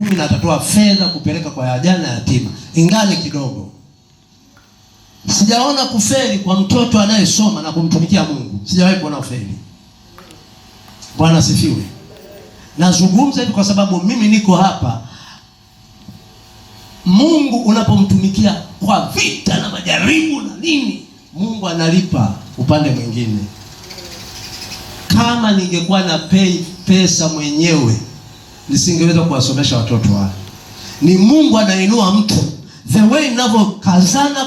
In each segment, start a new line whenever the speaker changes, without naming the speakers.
na atatoa fedha kupeleka kwa wajane yatima, ingali kidogo. Sijaona kufeli kwa mtoto anayesoma na kumtumikia Mungu. Sijawahi kuona kufeli. Bwana sifiwe. Nazungumza hivi kwa sababu mimi niko hapa. Mungu unapomtumikia kwa vita na majaribu na nini, Mungu analipa upande mwingine. Kama ningekuwa na pesa mwenyewe, nisingeweza kuwasomesha watoto wao. Ni Mungu anainua mtu. The way ninavyokazana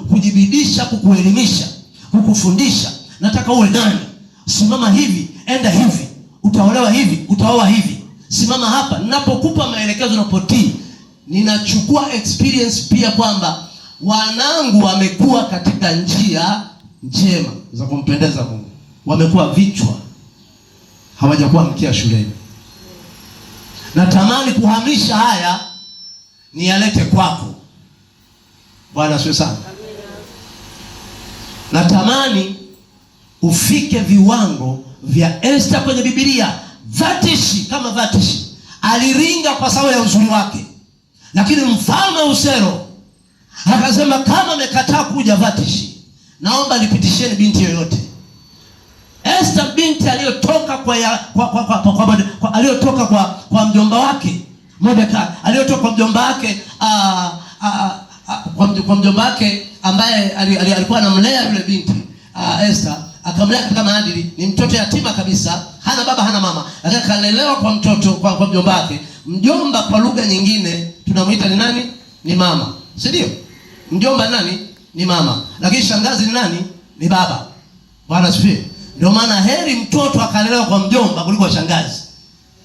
kujibidisha, kukuelimisha, kukufundisha. Nataka uwe nani? Simama hivi, enda hivi, utaolewa hivi, utaoa hivi. Simama hapa. Ninapokupa maelekezo na potii, ninachukua experience pia kwamba wanangu wamekuwa katika njia njema za kumpendeza Mungu. Wamekuwa vichwa, hawajakuwa mkia shuleni. Natamani kuhamisha haya niyalete kwako. Bwana asifiwe sana. Natamani ufike viwango vya Esther kwenye Biblia. Vatishi kama Vatishi aliringa kwa sababu ya uzuri wake, lakini mfalme Usero akasema, kama amekataa kuja Vatishi, naomba nipitisheni binti yoyote. Esther binti aliyotoka kwa mjomba wake Mordekai, aliyotoka kwa mjomba wake kwa mjomba wake ambaye alikuwa anamlea yule binti Esther, akamlea katika maadili. Ni mtoto yatima kabisa, hana baba hana mama, lakini kalelewa kwa mtoto kwa mjomba wake. Mjomba kwa lugha nyingine tunamuita ni nani? Ni mama, si ndio? Mjomba nani? Ni mama, lakini shangazi ni nani? Ni baba. Bwana asifiwe. Ndio maana heri mtoto akalelewa kwa mjomba kuliko shangazi.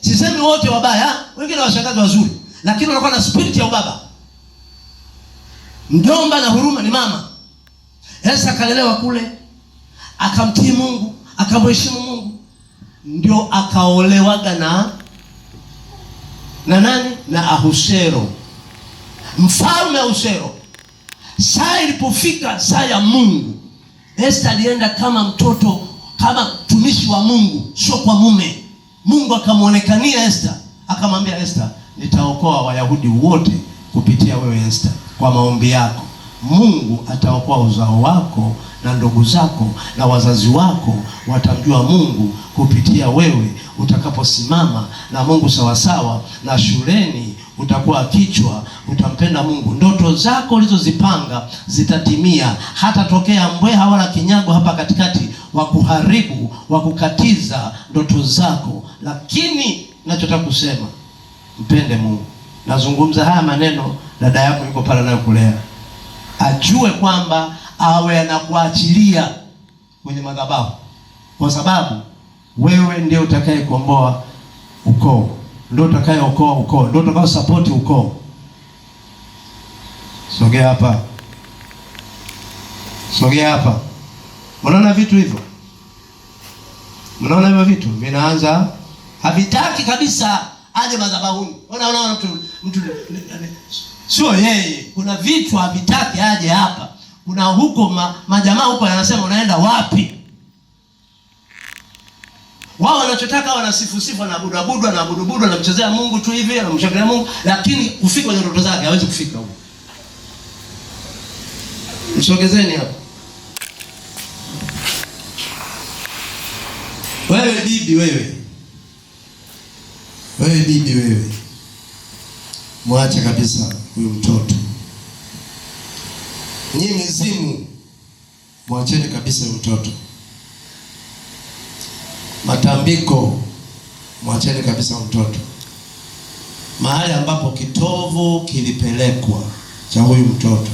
Sisemi wote wabaya, wengine washangazi wazuri, lakini wanakuwa na spirit ya ubaba. Mjomba na huruma ni mama. Esther akalelewa kule, akamtii Mungu, akamheshimu Mungu, ndio akaolewaga na nani? Na Ahasuero, mfalme Ahasuero. Saa ilipofika saa ya Mungu, Esther alienda kama mtoto, kama mtumishi wa Mungu, sio kwa mume. Mungu akamuonekania Esther, akamwambia Esther, nitaokoa Wayahudi wote kupitia wewe Esther, kwa maombi yako. Mungu ataokoa uzao wako na ndugu zako na wazazi wako watamjua Mungu kupitia wewe utakaposimama na Mungu sawasawa, na shuleni utakuwa kichwa, utampenda Mungu. Ndoto zako ulizozipanga zitatimia. Hata tokea mbweha wala kinyago hapa katikati wa kuharibu, wa kukatiza ndoto zako. Lakini ninachotaka kusema, mpende Mungu. Nazungumza haya maneno, dada yako yuko pale nayo kulea, ajue kwamba awe anakuachilia kwenye madhabahu, kwa sababu wewe ndio utakayekomboa ukoo, ndio utakayeokoa ukoo, ndio utakao support ukoo. Sogea hapa, sogea hapa. Unaona vitu hivyo? Unaona hivyo vitu vinaanza, havitaki kabisa aje madhabahuni. Unaona mtu sio yeye, kuna vitu havitaki aje hapa. Kuna huko majamaa huko yanasema unaenda wapi? Wao wanachotaka wanasifu na abudu na mchezea Mungu tu hivi, anamshangilia Mungu, lakini kufika kwenye ndoto zake hawezi kufika huko. Msogezeni hapa. Wewe bibi wewe. Wewe bibi wewe. Mwache kabisa huyu mtoto. Nyinyi mizimu, mwacheni kabisa huyu mtoto. Matambiko, mwacheni kabisa huyu mtoto. Mahali ambapo kitovu kilipelekwa cha huyu mtoto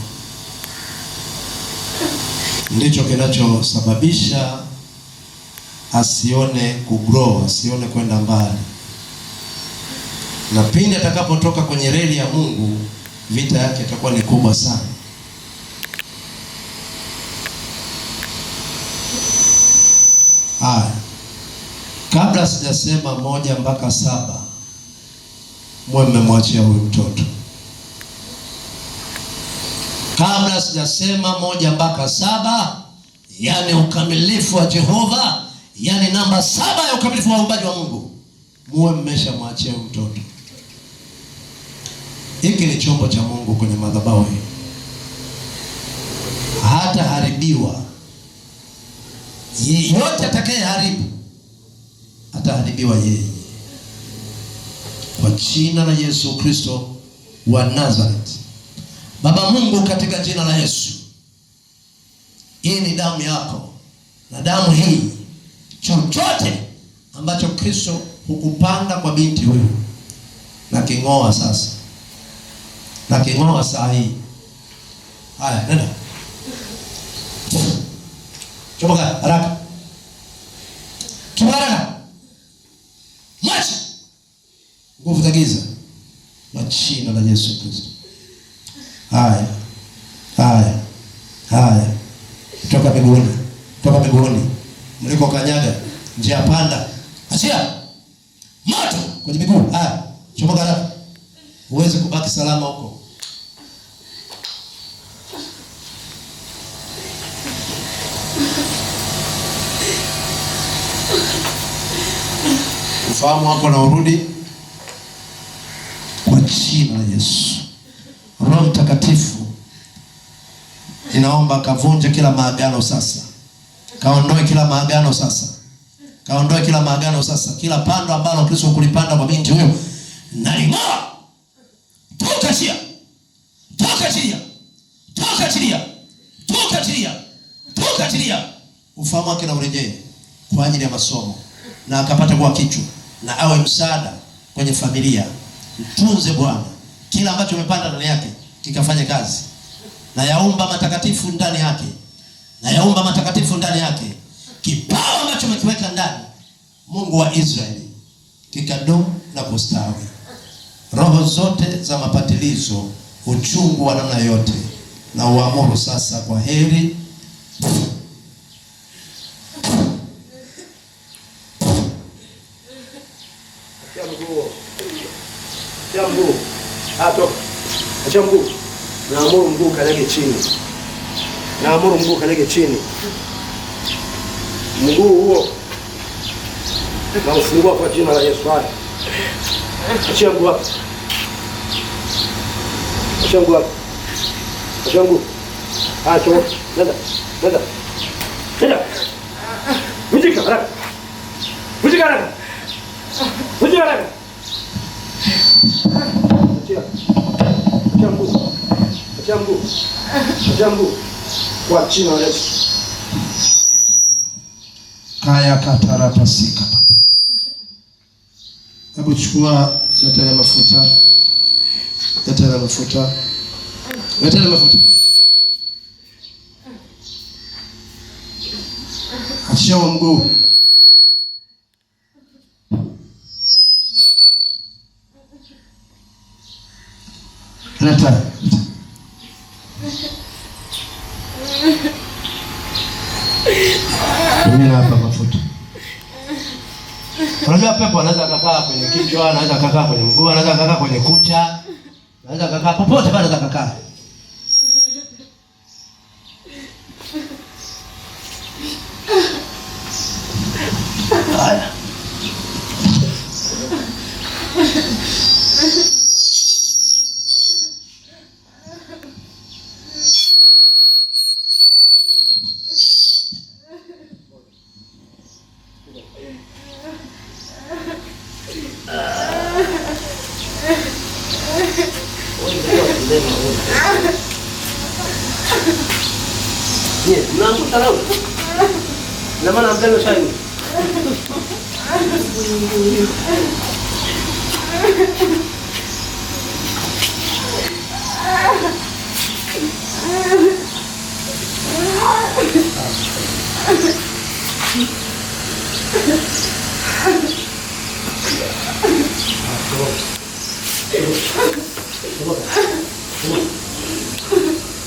ndicho kinachosababisha asione kugrow, asione kwenda mbali. Na pindi atakapotoka kwenye reli ya Mungu, vita yake itakuwa ni kubwa sana. Haya, kabla sijasema 1 mpaka 7, mwe mmemwachia huyu mtoto. Kabla sijasema 1 mpaka 7, yani ukamilifu wa Jehova, yani namba 7 ya ukamilifu wa uumbaji wa Mungu, muwe mmeshamwachia mtoto. Hiki ni chombo cha Mungu kwenye madhabahu hii. Hata haribiwa. Yeyote atakaye haribu ataharibiwa yeye. Kwa jina la Yesu Kristo wa Nazareth. Baba Mungu, katika jina la Yesu, hii ni damu yako, na damu hii, chochote ambacho Kristo hukupanda kwa binti huyu, na king'oa sasa, na king'oa saa hii. Haya, nenda chomoka haraka, kibaraka machi nguvu za giza kwa jina la Yesu Kristo. Haya, haya, haya, toka miguuni, toka miguuni mliko kanyaga, njia panda, achia moto kwenye miguu. Haya, chomoka haraka, uweze kubaki salama huko. Ufahamu wako na urudi kwa jina la Yesu. Roho Mtakatifu, inaomba kavunje kila maagano sasa. Kaondoe kila maagano sasa. Kaondoe kila maagano sasa. Kila pando ambalo Kristo kulipanda kwa binti huyo, naling'oa. Toka chia. Toka chia. Toka chia. Toka chia. Toka chia. Ufahamu wake na urejee kwa ajili ya masomo, na akapata kuwa kichwa, na awe msaada kwenye familia. Mtunze Bwana, kila ambacho umepanda ndani yake kikafanye kazi. Na yaumba matakatifu ndani yake, na yaumba matakatifu ndani yake. Kipawa ambacho umekiweka ndani, Mungu wa Israeli, kikadumu na kustawi. Roho zote za mapatilizo, uchungu wa namna yote, na uamuru sasa kwa heri.
Achia mguu. Toka. Achia mguu. Naamuru mguu kanyage chini. Naamuru mguu kanyage chini. Mguu huo na ufungua kwa jina la Yesu. Haya. Achia mguu hapo. Achia mguu hapo. Achia mguu. Haya, toka. Nenda. Nenda. Nenda. Vunjika haraka. Vunjika haraka. Vunjika haraka. Achia mguu. Achia mguu. Achia mguu. Kwa jina la Yesu.
Kaya katara pasika papa. Hebu chukua leta ya mafuta. Leta ya mafuta. Leta ya mafuta. Achia mguu. Leta. Mimi hapa mafuta. Unajua pepo anaweza kukaa kwenye kichwa, anaweza kukaa kwenye mguu, anaweza kukaa kwenye kucha, anaweza kukaa popote pale anaweza kukaa. Haya.
Mnaanguka leo. Na maana mpendo shani.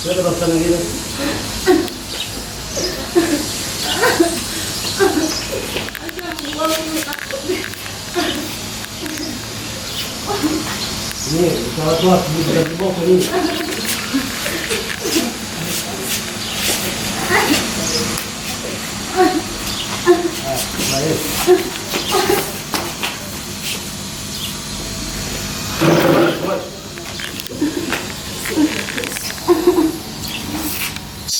Sasa basta ngine. Ni, utawatoa kiboko nini? Haya,